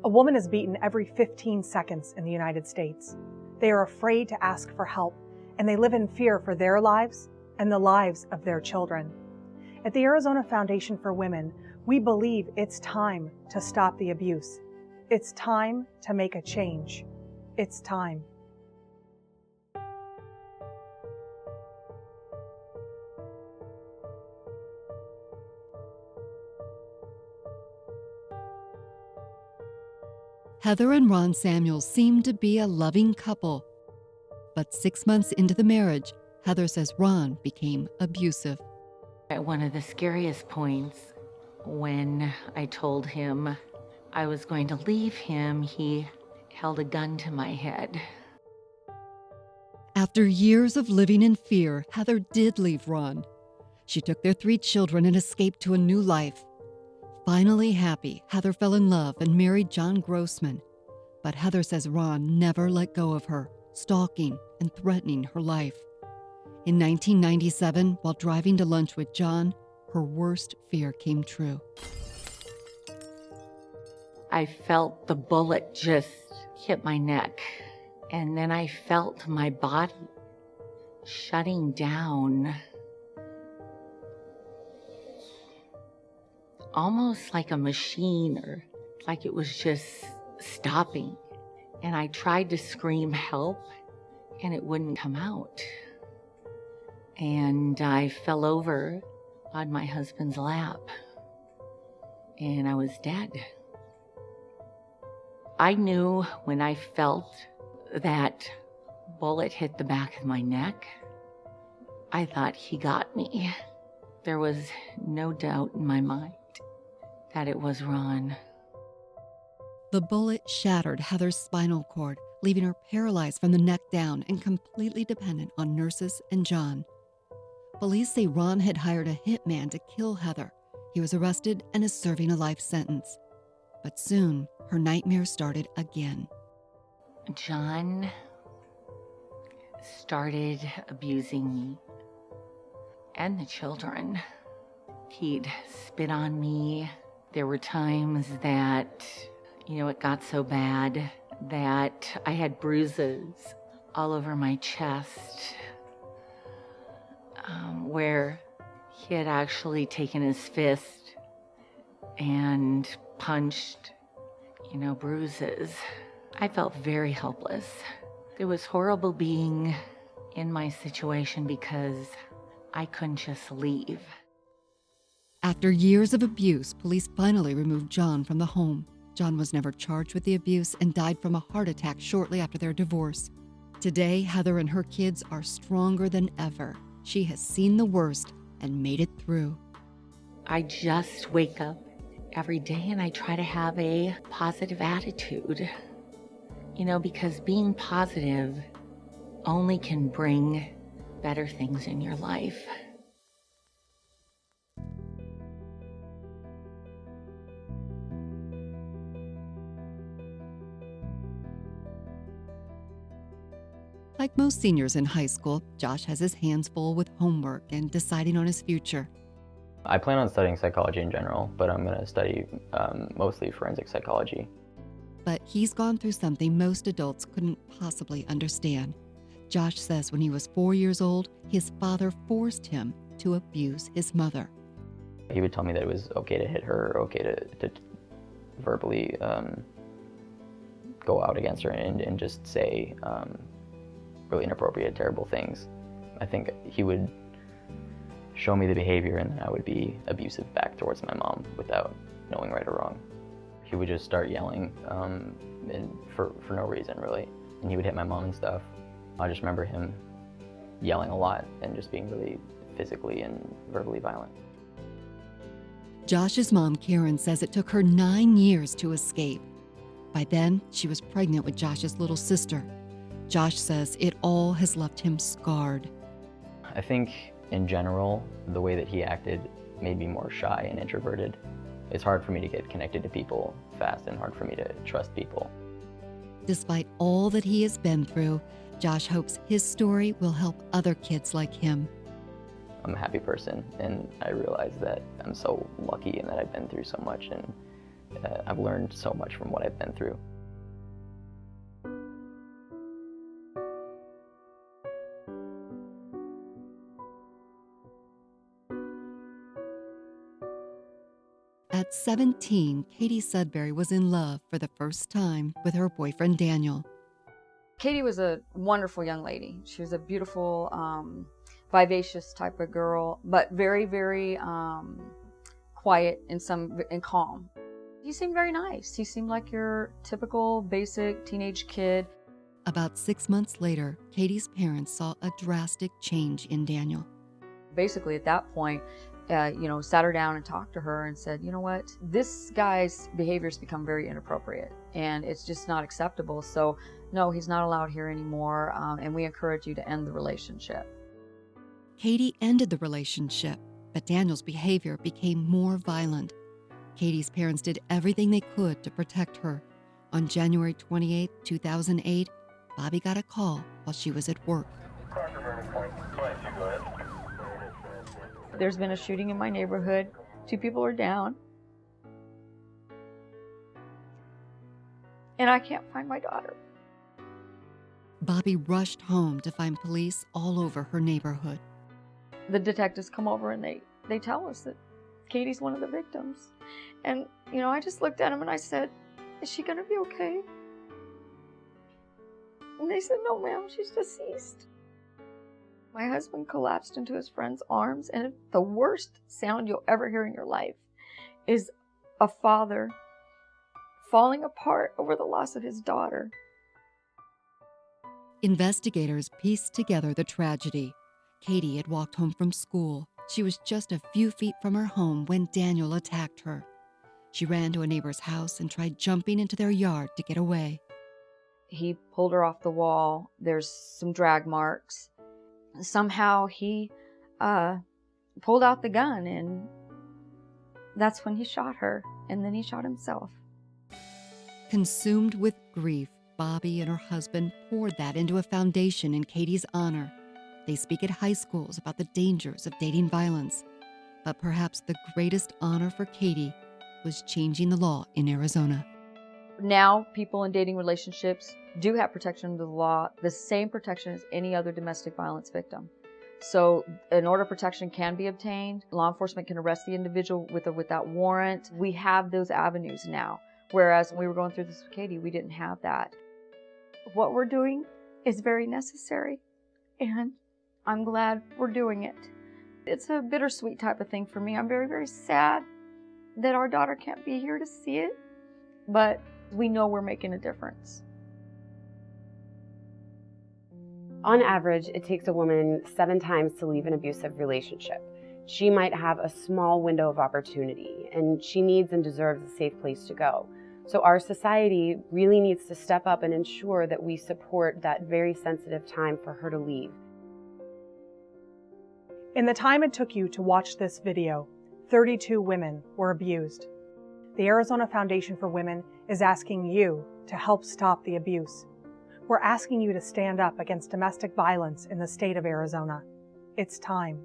A woman is beaten every 15 seconds in the United States. They are afraid to ask for help, and they live in fear for their lives and the lives of their children. At the Arizona Foundation for Women, we believe it's time to stop the abuse. It's time to make a change. It's time. Heather and Ron Samuels seemed to be a loving couple. But 6 months into the marriage, Heather says Ron became abusive. At one of the scariest points, when I told him I was going to leave him, he held a gun to my head. After years of living in fear, Heather did leave Ron. She took their 3 children and escaped to a new life. Finally happy, Heather fell in love and married John Grossman. But Heather says Ron never let go of her, stalking and threatening her life. In 1997, while driving to lunch with John, her worst fear came true. I felt the bullet just hit my neck, and then I felt my body shutting down, almost like a machine, or like it was just stopping. And I tried to scream help, and it wouldn't come out. And I fell over on my husband's lap, and I was dead. I knew when I felt that bullet hit the back of my neck, I thought he got me. There was no doubt in my mind that it was Ron. The bullet shattered Heather's spinal cord, leaving her paralyzed from the neck down and completely dependent on nurses and John. Police say Ron had hired a hitman to kill Heather. He was arrested and is serving a life sentence. But soon, her nightmare started again. John started abusing me and the children. He'd spit on me. There were times that, it got so bad that I had bruises all over my chest, where he had actually taken his fist and punched, bruises. I felt very helpless. It was horrible being in my situation because I couldn't just leave. After years of abuse, police finally removed John from the home. John was never charged with the abuse and died from a heart attack shortly after their divorce. Today, Heather and her kids are stronger than ever. She has seen the worst and made it through. I just wake up every day and I try to have a positive attitude, because being positive only can bring better things in your life. Like most seniors in high school, Josh has his hands full with homework and deciding on his future. I plan on studying psychology in general, but I'm going to study mostly forensic psychology. But he's gone through something most adults couldn't possibly understand. Josh says when he was 4 years old, his father forced him to abuse his mother. He would tell me that it was okay to hit her, okay to verbally go out against her and just say really inappropriate, terrible things. I think he would show me the behavior and then I would be abusive back towards my mom without knowing right or wrong. He would just start yelling and for no reason really, and he would hit my mom and stuff. I just remember him yelling a lot and just being really physically and verbally violent. Josh's mom, Karen, says it took her 9 years to escape. By then, she was pregnant with Josh's little sister. Josh says it all has left him scarred. I think in general, the way that he acted made me more shy and introverted. It's hard for me to get connected to people fast and hard for me to trust people. Despite all that he has been through, Josh hopes his story will help other kids like him. I'm a happy person, and I realize that I'm so lucky and that I've been through so much, and I've learned so much from what I've been through. At 17, Katie Sudbury was in love for the first time with her boyfriend Daniel. Katie was a wonderful young lady. She was a beautiful, vivacious type of girl, but very, very quiet and calm. He seemed very nice. He seemed like your typical, basic teenage kid. About 6 months later, Katie's parents saw a drastic change in Daniel. Basically, at that point, sat her down and talked to her and said, you know what, this guy's behavior's become very inappropriate and it's just not acceptable. So no, he's not allowed here anymore, and we encourage you to end the relationship. Katie ended the relationship, but Daniel's behavior became more violent. Katie's parents did everything they could to protect her. On January 28, 2008, Bobby got a call while she was at work. There's been a shooting in my neighborhood. 2 people are down. And I can't find my daughter. Bobby rushed home to find police all over her neighborhood. The detectives come over and they tell us that Katie's one of the victims. And, I just looked at him and I said, is she going to be okay? And they said, no, ma'am, she's deceased. My husband collapsed into his friend's arms, and the worst sound you'll ever hear in your life is a father falling apart over the loss of his daughter. Investigators pieced together the tragedy. Katie had walked home from school. She was just a few feet from her home when Daniel attacked her. She ran to a neighbor's house and tried jumping into their yard to get away. He pulled her off the wall. There's some drag marks. Somehow he pulled out the gun, and that's when he shot her, and then he shot himself. Consumed with grief, Bobby and her husband poured that into a foundation in Katie's honor. They speak at high schools about the dangers of dating violence. But perhaps the greatest honor for Katie was changing the law in Arizona. Now, people in dating relationships do have protection under the law, the same protection as any other domestic violence victim. So an order of protection can be obtained. Law enforcement can arrest the individual with or without warrant. We have those avenues now, whereas when we were going through this with Katie, we didn't have that. What we're doing is very necessary, and I'm glad we're doing it. It's a bittersweet type of thing for me. I'm very, very sad that our daughter can't be here to see it, but we know we're making a difference. On average, it takes a woman 7 times to leave an abusive relationship. She might have a small window of opportunity, and she needs and deserves a safe place to go. So our society really needs to step up and ensure that we support that very sensitive time for her to leave. In the time it took you to watch this video, 32 women were abused. The Arizona Foundation for Women is asking you to help stop the abuse. We're asking you to stand up against domestic violence in the state of Arizona. It's time.